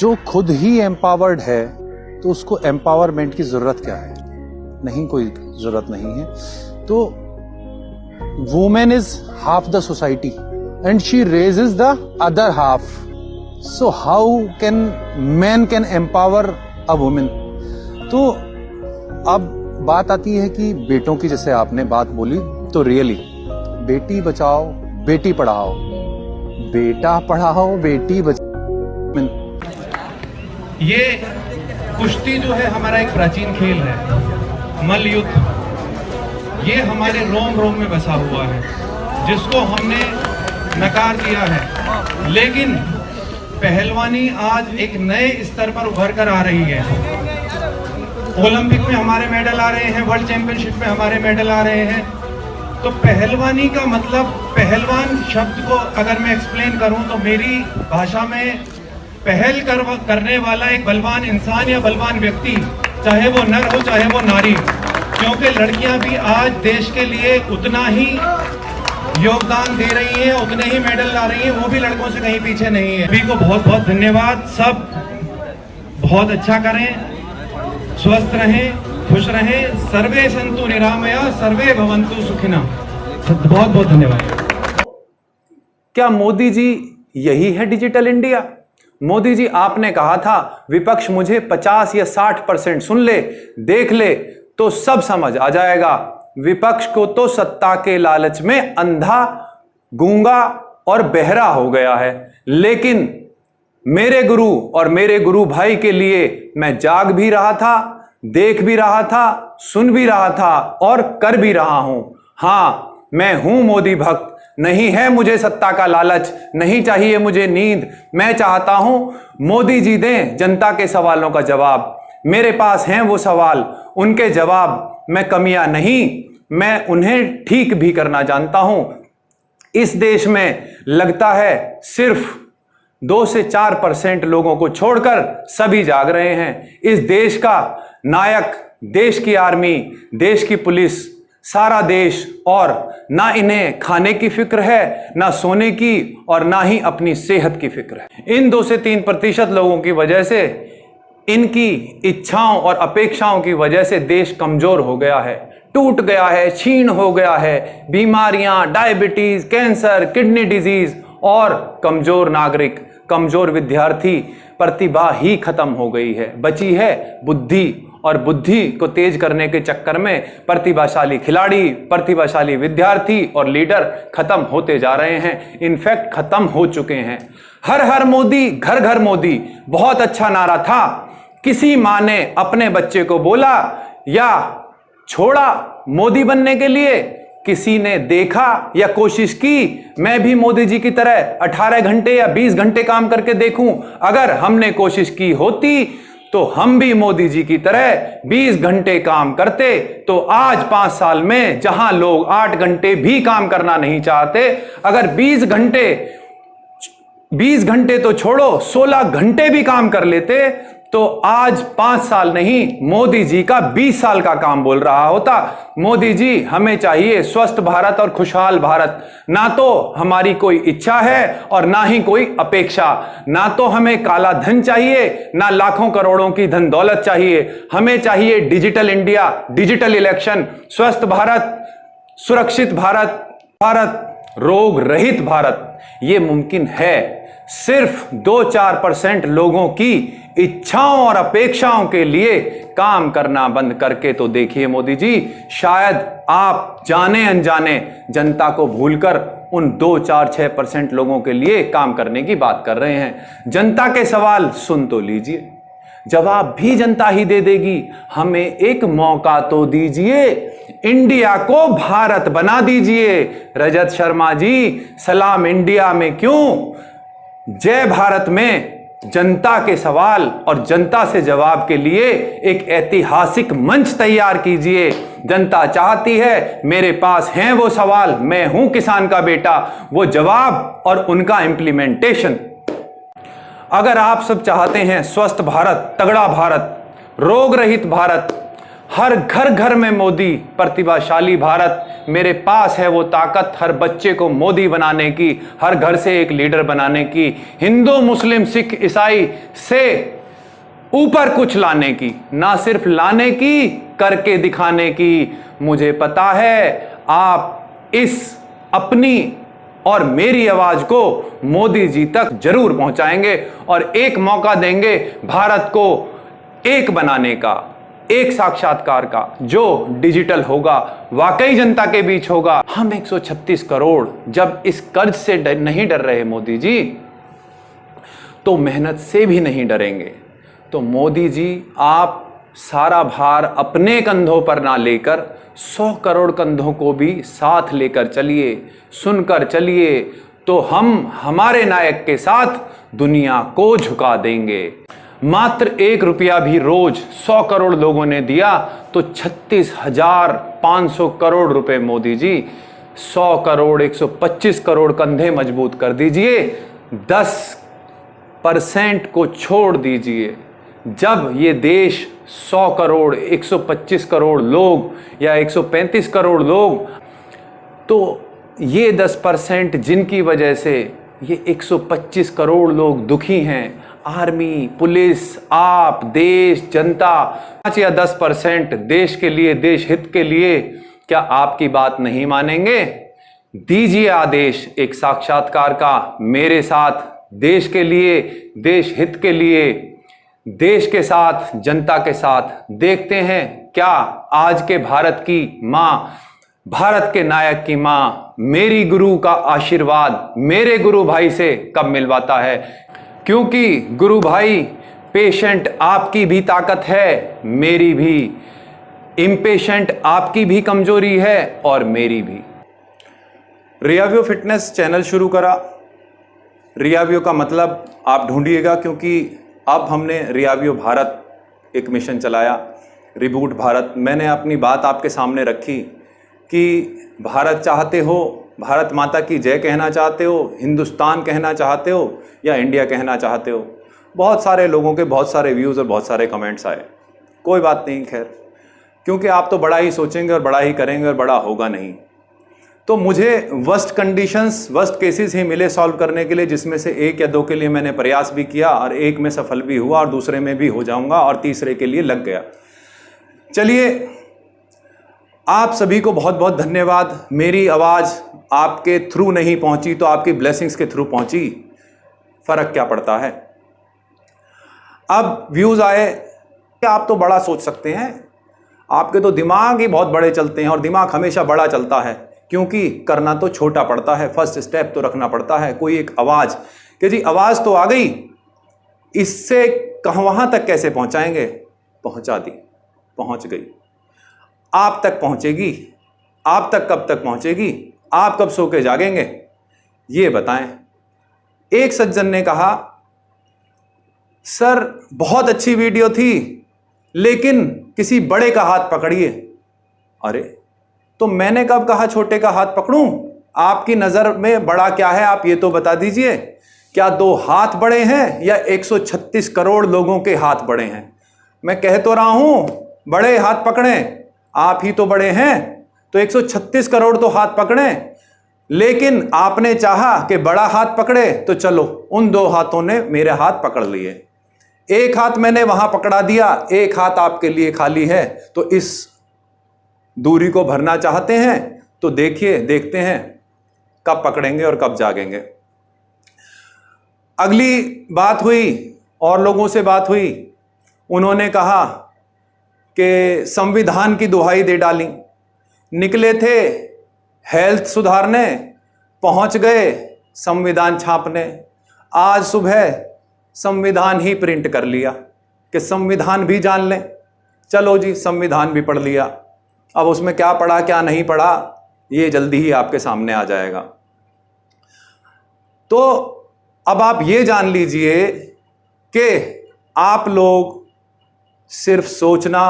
जो खुद ही एम्पावर्ड है तो उसको एम्पावरमेंट की जरूरत क्या है? नहीं, कोई जरूरत नहीं है। तो women is half the society and she raises the other half. So how can man can empower a women? तो अब बात आती है कि बेटों की, जैसे आपने बात बोली, तो रियली बेटी बचाओ बेटी पढ़ाओ, बेटा पढ़ाओ बेटी बचाओ। ये कुश्ती जो है हमारा एक प्राचीन खेल है, मल्ल युद्ध। ये हमारे रोम रोम में बसा हुआ है, जिसको हमने नकार दिया है। लेकिन पहलवानी आज एक नए स्तर पर उभर कर आ रही है। ओलंपिक में हमारे मेडल आ रहे हैं, वर्ल्ड चैंपियनशिप में हमारे मेडल आ रहे हैं। तो पहलवानी का मतलब, पहलवान शब्द को अगर मैं एक्सप्लेन करूं तो मेरी भाषा में पहल करने वाला एक बलवान इंसान या बलवान व्यक्ति, चाहे वो नर हो चाहे वो नारी, क्योंकि लड़कियां भी आज देश के लिए उतना ही योगदान दे रही हैं, उतने ही मेडल ला रही हैं, वो भी लड़कों से कहीं पीछे नहीं है। सभी को बहुत बहुत धन्यवाद। सब बहुत अच्छा करें, स्वस्थ रहें, खुश रहें। सर्वे संतु निरामया सर्वे भवन्तु सुखिनः। बहुत बहुत धन्यवाद। क्या मोदी जी यही है डिजिटल इंडिया? मोदी जी, आपने कहा था विपक्ष मुझे 50 या 60% सुन ले, देख ले तो सब समझ आ जाएगा। विपक्ष को तो सत्ता के लालच में अंधा, गूंगा और बहरा हो गया है। लेकिन मेरे गुरु और मेरे गुरु भाई के लिए मैं जाग भी रहा था, देख भी रहा था, सुन भी रहा था और कर भी रहा हूं। हां, मैं हूं मोदी भक्त। नहीं है मुझे सत्ता का लालच, नहीं चाहिए मुझे नींद। मैं चाहता हूं मोदी जी दें जनता के सवालों का जवाब। मेरे पास हैं वो सवाल, उनके जवाब में कमियां नहीं, मैं उन्हें ठीक भी करना जानता हूं। इस देश में लगता है सिर्फ 2 से 4% लोगों को छोड़कर सभी जाग रहे हैं। इस देश का नायक, देश की आर्मी, देश की पुलिस, सारा देश, और ना इन्हें खाने की फिक्र है, ना सोने की, और ना ही अपनी सेहत की फिक्र है। इन 2 से 3% लोगों की वजह से, इनकी इच्छाओं और अपेक्षाओं की वजह से देश कमजोर हो गया है, टूट गया है, छीन हो गया है। बीमारियां, डायबिटीज, कैंसर, किडनी डिजीज और कमजोर नागरिक, कमजोर विद्यार्थी, प्रतिभा ही खत्म हो गई है। बची है बुद्धि, और बुद्धि को तेज करने के चक्कर में प्रतिभाशाली खिलाड़ी, प्रतिभाशाली विद्यार्थी और लीडर खत्म होते जा रहे हैं। इनफैक्ट खत्म हो चुके हैं। हर हर मोदी, घर घर मोदी बहुत अच्छा नारा था। किसी मां ने अपने बच्चे को बोला या छोड़ा मोदी बनने के लिए? किसी ने देखा या कोशिश की मैं भी मोदी जी की तरह 18 घंटे या 20 घंटे काम करके देखूं? अगर हमने कोशिश की होती तो हम भी मोदी जी की तरह 20 घंटे काम करते, तो आज 5 साल में जहां लोग 8 घंटे भी काम करना नहीं चाहते, अगर 20 घंटे तो छोड़ो 16 घंटे भी काम कर लेते, तो आज 5 साल नहीं, मोदी जी का 20 साल का काम बोल रहा होता। मोदी जी, हमें चाहिए स्वस्थ भारत और खुशहाल भारत। ना तो हमारी कोई इच्छा है और ना ही कोई अपेक्षा। ना तो हमें काला धन चाहिए, ना लाखों करोड़ों की धन दौलत चाहिए। हमें चाहिए डिजिटल इंडिया, डिजिटल इलेक्शन, स्वस्थ भारत, सुरक्षित भारत, भारत रोग रहित भारत। ये मुमकिन है सिर्फ 2-4% लोगों की इच्छाओं और अपेक्षाओं के लिए काम करना बंद करके। तो देखिए मोदी जी, शायद आप जाने अनजाने जनता को भूलकर उन 2-4-6% लोगों के लिए काम करने की बात कर रहे हैं। जनता के सवाल सुन तो लीजिए, जवाब भी जनता ही दे देगी। हमें एक मौका तो दीजिए, इंडिया को भारत बना दीजिए। रजत शर्मा जी, सलाम इंडिया में क्यों, जय भारत में जनता के सवाल और जनता से जवाब के लिए एक ऐतिहासिक मंच तैयार कीजिए। जनता चाहती है, मेरे पास हैं वो सवाल, मैं हूं किसान का बेटा, वो जवाब और उनका इंप्लीमेंटेशन। अगर आप सब चाहते हैं स्वस्थ भारत, तगड़ा भारत, रोग रहित भारत, हर घर घर में मोदी, प्रतिभाशाली भारत, मेरे पास है वो ताकत हर बच्चे को मोदी बनाने की, हर घर से एक लीडर बनाने की, हिंदू मुस्लिम सिख ईसाई से ऊपर कुछ लाने की, ना सिर्फ लाने की, करके दिखाने की। मुझे पता है आप इस अपनी और मेरी आवाज को मोदी जी तक जरूर पहुंचाएंगे और एक मौका देंगे भारत को एक बनाने का, एक साक्षात्कार का, जो डिजिटल होगा, वाकई जनता के बीच होगा। हम 136 करोड़ जब इस कर्ज से नहीं डर रहे मोदी जी, तो मेहनत से भी नहीं डरेंगे। तो मोदी जी, आप सारा भार अपने कंधों पर ना लेकर 100 करोड़ कंधों को भी साथ लेकर चलिए, सुनकर चलिए, तो हम हमारे नायक के साथ दुनिया को झुका देंगे। मात्र 1 रुपया भी रोज 100 करोड़ लोगों ने दिया तो 36,500 करोड़ रुपए मोदी जी, 100 करोड़ 125 करोड़ कंधे मजबूत कर दीजिए, 10% को छोड़ दीजिए। जब ये देश 100 करोड़ 125 करोड़ लोग या 135 करोड़ लोग, तो ये 10% जिनकी वजह से ये 125 करोड़ लोग दुखी हैं, आर्मी, पुलिस, आप, देश, जनता, 5 या 10% देश के लिए, देश हित के लिए, क्या आपकी बात नहीं मानेंगे? दीजिए आदेश एक साक्षात्कार का मेरे साथ, देश के लिए, देश हित के लिए, देश के साथ, जनता के साथ। देखते हैं क्या आज के भारत की मां, भारत के नायक की मां, मेरी गुरु का आशीर्वाद मेरे गुरु भाई से कब मिलवाता है। क्योंकि गुरु भाई, पेशेंट आपकी भी ताकत है, मेरी भी, इम्पेशेंट आपकी भी कमजोरी है और मेरी भी। रियाव्यो फिटनेस चैनल शुरू करा। रियाव्यो का मतलब आप ढूंढिएगा, क्योंकि अब हमने रियाव्यो भारत एक मिशन चलाया, रिबूट भारत। मैंने अपनी बात आपके सामने रखी कि भारत चाहते हो, भारत माता की जय कहना चाहते हो, हिंदुस्तान कहना चाहते हो या इंडिया कहना चाहते हो। बहुत सारे लोगों के बहुत सारे व्यूज़ और बहुत सारे कमेंट्स आए। कोई बात नहीं, खैर, क्योंकि आप तो बड़ा ही सोचेंगे और बड़ा ही करेंगे और बड़ा होगा नहीं। तो मुझे वर्स्ट कंडीशंस, वर्स्ट केसेस ही मिले सॉल्व करने के लिए, जिसमें से 1 या 2 के लिए मैंने प्रयास भी किया और 1 में सफल भी हुआ और दूसरे में भी हो जाऊंगा और तीसरे के लिए लग गया। चलिए, आप सभी को बहुत बहुत धन्यवाद। मेरी आवाज़ आपके थ्रू नहीं पहुंची तो आपकी ब्लेसिंग्स के थ्रू पहुंची, फर्क क्या पड़ता है। अब व्यूज़ आए कि आप तो बड़ा सोच सकते हैं, आपके तो दिमाग ही बहुत बड़े चलते हैं और दिमाग हमेशा बड़ा चलता है, क्योंकि करना तो छोटा पड़ता है, फर्स्ट स्टेप तो रखना पड़ता है। कोई एक आवाज़ कि जी आवाज़ तो आ गई, इससे वहाँ तक कैसे पहुँचाएंगे, पहुँचा दी, पहुँच गई, आप तक पहुँचेगी। आप तक कब तक पहुँचेगी, आप कब सो के जागेंगे, ये बताएं। एक सज्जन ने कहा, सर बहुत अच्छी वीडियो थी लेकिन किसी बड़े का हाथ पकड़िए। अरे, तो मैंने कब कहा छोटे का हाथ पकड़ूं? आपकी नज़र में बड़ा क्या है, आप ये तो बता दीजिए। क्या 2 हाथ बड़े हैं या 136 करोड़ लोगों के हाथ बड़े हैं? मैं कह तो रहा हूं बड़े हाथ पकड़ें, आप ही तो बड़े हैं, तो 136 करोड़ तो हाथ पकड़ें। लेकिन आपने चाहा कि बड़ा हाथ पकड़े, तो चलो उन 2 हाथों ने मेरे हाथ पकड़ लिए। एक हाथ मैंने वहां पकड़ा दिया, एक हाथ आपके लिए खाली है। तो इस दूरी को भरना चाहते हैं तो देखिए, देखते हैं कब पकड़ेंगे और कब जागेंगे। अगली बात हुई, और लोगों से बात हुई, उन्होंने कहा कि संविधान की दुहाई दे डाली। निकले थे हेल्थ सुधारने, पहुंच गए संविधान छापने। आज सुबह संविधान ही प्रिंट कर लिया कि संविधान भी जान लें। चलो जी, संविधान भी पढ़ लिया। अब उसमें क्या पढ़ा क्या नहीं पढ़ा, ये जल्दी ही आपके सामने आ जाएगा। तो अब आप ये जान लीजिए कि आप लोग सिर्फ सोचना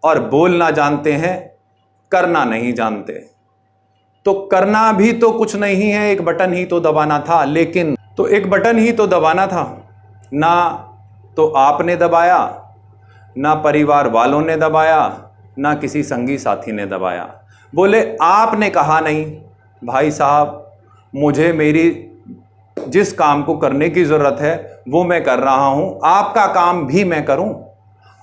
और बोलना जानते हैं, करना नहीं जानते। तो करना भी तो कुछ नहीं है, एक बटन ही तो दबाना था। लेकिन तो एक बटन ही तो दबाना था, ना तो आपने दबाया, ना परिवार वालों ने दबाया, ना किसी संगी साथी ने दबाया। बोले आपने कहा नहीं भाई साहब, मुझे मेरी जिस काम को करने की ज़रूरत है वो मैं कर रहा हूँ, आपका काम भी मैं करूँ।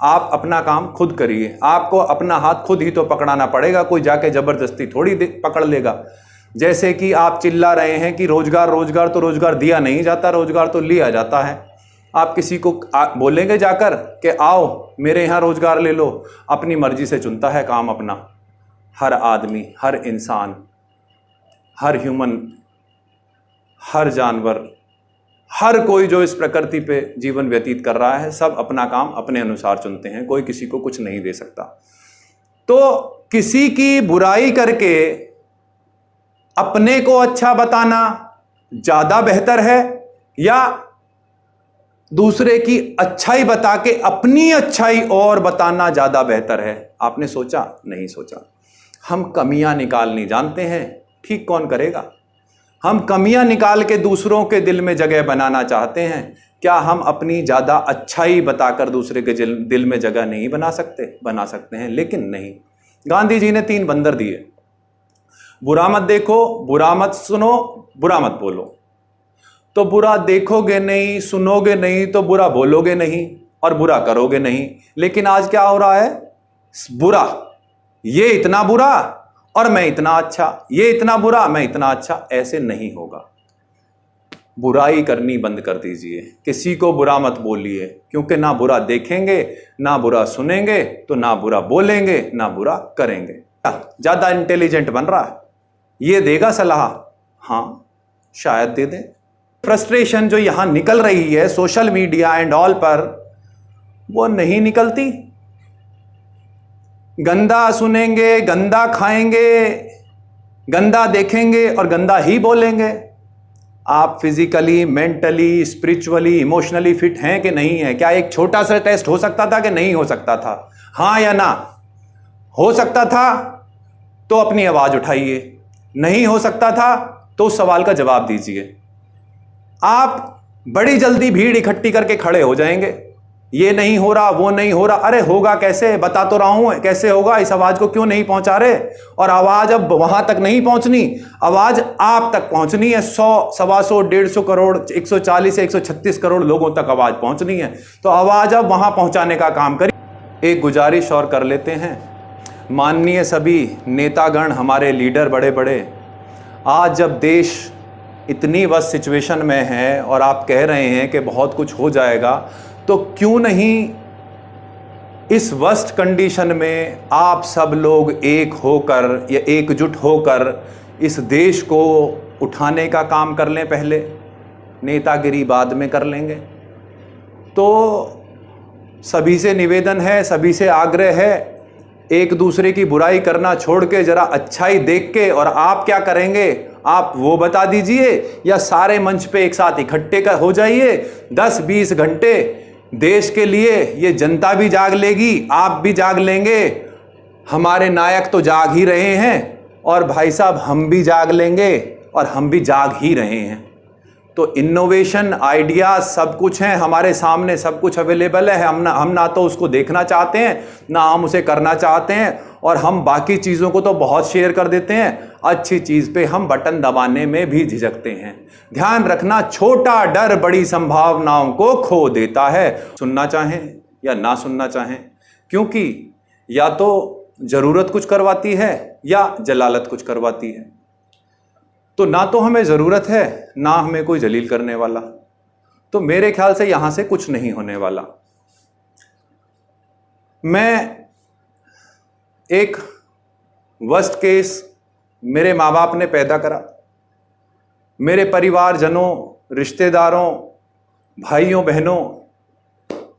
आप अपना काम खुद करिए, आपको अपना हाथ खुद ही तो पकड़ाना पड़ेगा, कोई जाके ज़बरदस्ती थोड़ी पकड़ लेगा। जैसे कि आप चिल्ला रहे हैं कि रोज़गार रोज़गार, तो रोज़गार दिया नहीं जाता, रोज़गार तो लिया जाता है। आप किसी को बोलेंगे जाकर कि आओ मेरे यहाँ रोज़गार ले लो, अपनी मर्जी से चुनता है काम अपना। हर आदमी, हर इंसान, हर ह्यूमन, हर जानवर, हर कोई जो इस प्रकृति पे जीवन व्यतीत कर रहा है, सब अपना काम अपने अनुसार चुनते हैं, कोई किसी को कुछ नहीं दे सकता। तो किसी की बुराई करके अपने को अच्छा बताना ज़्यादा बेहतर है या दूसरे की अच्छाई बता के अपनी अच्छाई और बताना ज़्यादा बेहतर है? आपने सोचा? नहीं सोचा। हम कमियां निकालनी जानते हैं, ठीक कौन करेगा? हम कमियां निकाल के दूसरों के दिल में जगह बनाना चाहते हैं। क्या हम अपनी ज़्यादा अच्छाई बताकर दूसरे के दिल में जगह नहीं बना सकते? बना सकते हैं, लेकिन नहीं। गांधी जी ने 3 बंदर दिए, बुरा मत देखो, बुरा मत सुनो, बुरा मत बोलो। तो बुरा देखोगे नहीं, सुनोगे नहीं, तो बुरा बोलोगे नहीं और बुरा करोगे नहीं। लेकिन आज क्या हो रहा है? बुरा, ये इतना बुरा और मैं इतना अच्छा, ये इतना बुरा मैं इतना अच्छा। ऐसे नहीं होगा। बुराई करनी बंद कर दीजिए, किसी को बुरा मत बोलिए, क्योंकि ना बुरा देखेंगे, ना बुरा सुनेंगे, तो ना बुरा बोलेंगे, ना बुरा करेंगे। ज्यादा इंटेलिजेंट बन रहा है, ये देगा सलाह? हाँ, शायद दे दे। फ्रस्ट्रेशन जो यहां निकल रही है सोशल मीडिया एंड ऑल पर, वो नहीं निकलती। गंदा सुनेंगे, गंदा खाएंगे, गंदा देखेंगे और गंदा ही बोलेंगे। आप physically, mentally, spiritually, emotionally fit हैं कि नहीं है? क्या एक छोटा सा टेस्ट हो सकता था कि नहीं हो सकता था? हाँ या ना? हो सकता था तो अपनी आवाज उठाइए, नहीं हो सकता था तो उस सवाल का जवाब दीजिए। आप बड़ी जल्दी भीड़ इकट्ठी करके खड़े हो जाएंगे, ये नहीं हो रहा, वो नहीं हो रहा। अरे होगा कैसे? बता तो रहा हूं कैसे होगा। इस आवाज को क्यों नहीं पहुंचा रहे? और आवाज अब वहां तक नहीं पहुंचनी, आवाज आप तक पहुंचनी है। 100, 125, 150 करोड़, 140 से 136 करोड़ लोगों तक आवाज पहुंचनी है। तो आवाज अब वहां पहुंचाने का काम करिए। एक गुजारिश और कर लेते हैं, माननीय सभी नेतागण, हमारे लीडर बड़े बड़े, आज जब देश इतनी वर्स्ट सिचुएशन में है और आप कह रहे हैं कि बहुत कुछ हो जाएगा, तो क्यों नहीं इस वर्स्ट कंडीशन में आप सब लोग एक होकर या एकजुट होकर इस देश को उठाने का काम कर लें? पहले नेतागिरी बाद में कर लेंगे। तो सभी से निवेदन है, सभी से आग्रह है, एक दूसरे की बुराई करना छोड़ के जरा अच्छाई देख के, और आप क्या करेंगे आप वो बता दीजिए, या सारे मंच पे एक साथ इकट्ठे हो जाइए। 10-20 घंटे देश के लिए ये जनता भी जाग लेगी, आप भी जाग लेंगे, हमारे नायक तो जाग ही रहे हैं, और भाई साहब हम भी जाग लेंगे, और हम भी जाग ही रहे हैं। तो इनोवेशन, आइडिया सब कुछ हैं हमारे सामने, सब कुछ अवेलेबल है। हम ना तो उसको देखना चाहते हैं, ना हम उसे करना चाहते हैं, और हम बाकी चीज़ों को तो बहुत शेयर कर देते हैं, अच्छी चीज़ पे हम बटन दबाने में भी झिझकते हैं। ध्यान रखना, छोटा डर बड़ी संभावनाओं को खो देता है। सुनना चाहें या ना सुनना चाहें, क्योंकि या तो ज़रूरत कुछ करवाती है या जलालत कुछ करवाती है। तो ना तो हमें ज़रूरत है, ना हमें कोई जलील करने वाला। तो मेरे ख्याल से यहां से कुछ नहीं होने वाला। मैं एक वर्स्ट केस मेरे माँ बाप ने पैदा करा, मेरे परिवारजनों, रिश्तेदारों, भाइयों बहनों,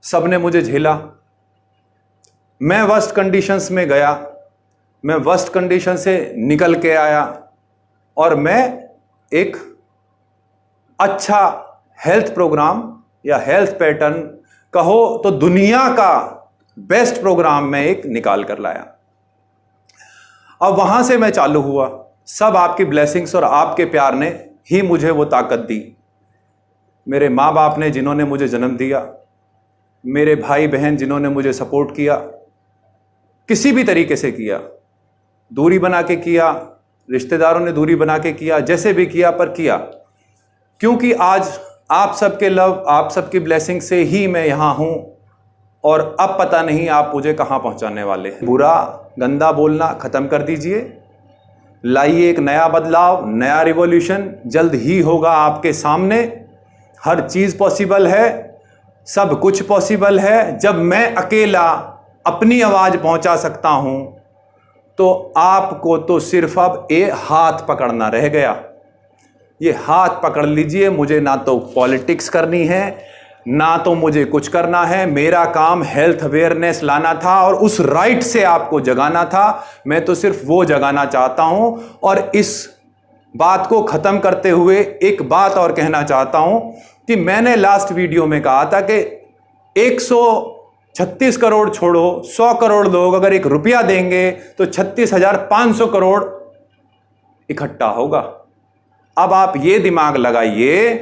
सब ने मुझे झेला। मैं वर्स्ट कंडीशंस में गया, मैं वर्स्ट कंडीशन से निकल के आया, और मैं एक अच्छा हेल्थ प्रोग्राम या हेल्थ पैटर्न कहो तो दुनिया का बेस्ट प्रोग्राम मैं एक निकाल कर लाया। अब वहां से मैं चालू हुआ। सब आपकी ब्लेसिंग्स और आपके प्यार ने ही मुझे वो ताकत दी। मेरे माँ बाप ने जिन्होंने मुझे जन्म दिया, मेरे भाई बहन जिन्होंने मुझे सपोर्ट किया, किसी भी तरीके से किया, दूरी बना के किया, रिश्तेदारों ने दूरी बना के किया, जैसे भी किया पर किया, क्योंकि आज आप सबके लव, आप सबकी ब्लेसिंग से ही मैं यहां हूं और अब पता नहीं आप मुझे कहां पहुंचाने वाले हैं। बुरा गंदा बोलना खत्म कर दीजिए, लाइए एक नया बदलाव, नया रिवॉल्यूशन जल्द ही होगा आपके सामने। हर चीज पॉसिबल है, सब कुछ पॉसिबल है। जब मैं अकेला अपनी आवाज पहुंचा सकता हूं तो आपको तो सिर्फ अब ये हाथ पकड़ना रह गया। ये हाथ पकड़ लीजिए। मुझे ना तो पॉलिटिक्स करनी है, ना तो मुझे कुछ करना है। मेरा काम हेल्थ अवेयरनेस लाना था और उस राइट से आपको जगाना था। मैं तो सिर्फ वो जगाना चाहता हूं। और इस बात को खत्म करते हुए एक बात और कहना चाहता हूं कि मैंने लास्ट वीडियो में कहा था कि 136 करोड़ छोड़ो, 100 करोड़ लोग अगर ₹1 देंगे तो 36,500 करोड़ इकट्ठा होगा। अब आप ये दिमाग लगाइए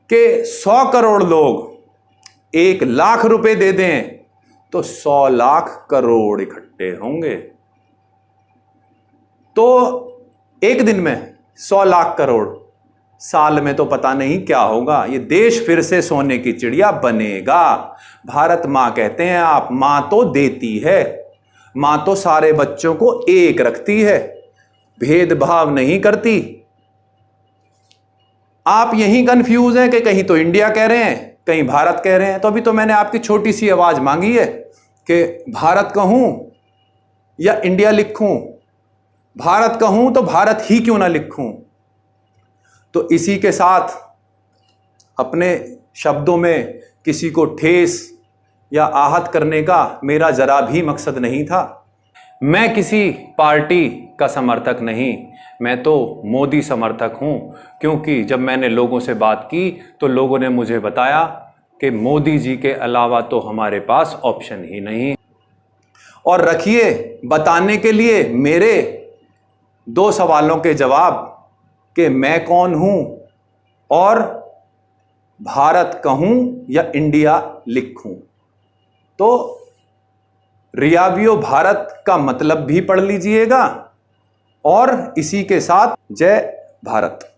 कि 100 करोड़ लोग 1 लाख रुपए दे दें तो 100 लाख करोड़ इकट्ठे होंगे। तो एक दिन में 100 लाख करोड़, साल में तो पता नहीं क्या होगा। ये देश फिर से सोने की चिड़िया बनेगा। भारत मां कहते हैं आप, मां तो देती है, मां तो सारे बच्चों को एक रखती है, भेदभाव नहीं करती। आप यहीं कंफ्यूज हैं कि कहीं तो इंडिया कह रहे हैं, कहीं भारत कह रहे हैं। तो अभी तो मैंने आपकी छोटी सी आवाज मांगी है कि भारत कहूं या इंडिया लिखूं। भारत कहूं तो भारत ही क्यों ना लिखूं। तो इसी के साथ अपने शब्दों में किसी को ठेस या आहत करने का मेरा जरा भी मकसद नहीं था। मैं किसी पार्टी का समर्थक नहीं, मैं तो मोदी समर्थक हूं। क्योंकि जब मैंने लोगों से बात की तो लोगों ने मुझे बताया कि मोदी जी के अलावा तो हमारे पास ऑप्शन ही नहीं। और रखिए बताने के लिए मेरे 2 सवालों के जवाब कि मैं कौन हूं और भारत कहूं या इंडिया लिखूं। तो रियावियो भारत का मतलब भी पढ़ लीजिएगा। और इसी के साथ जय भारत।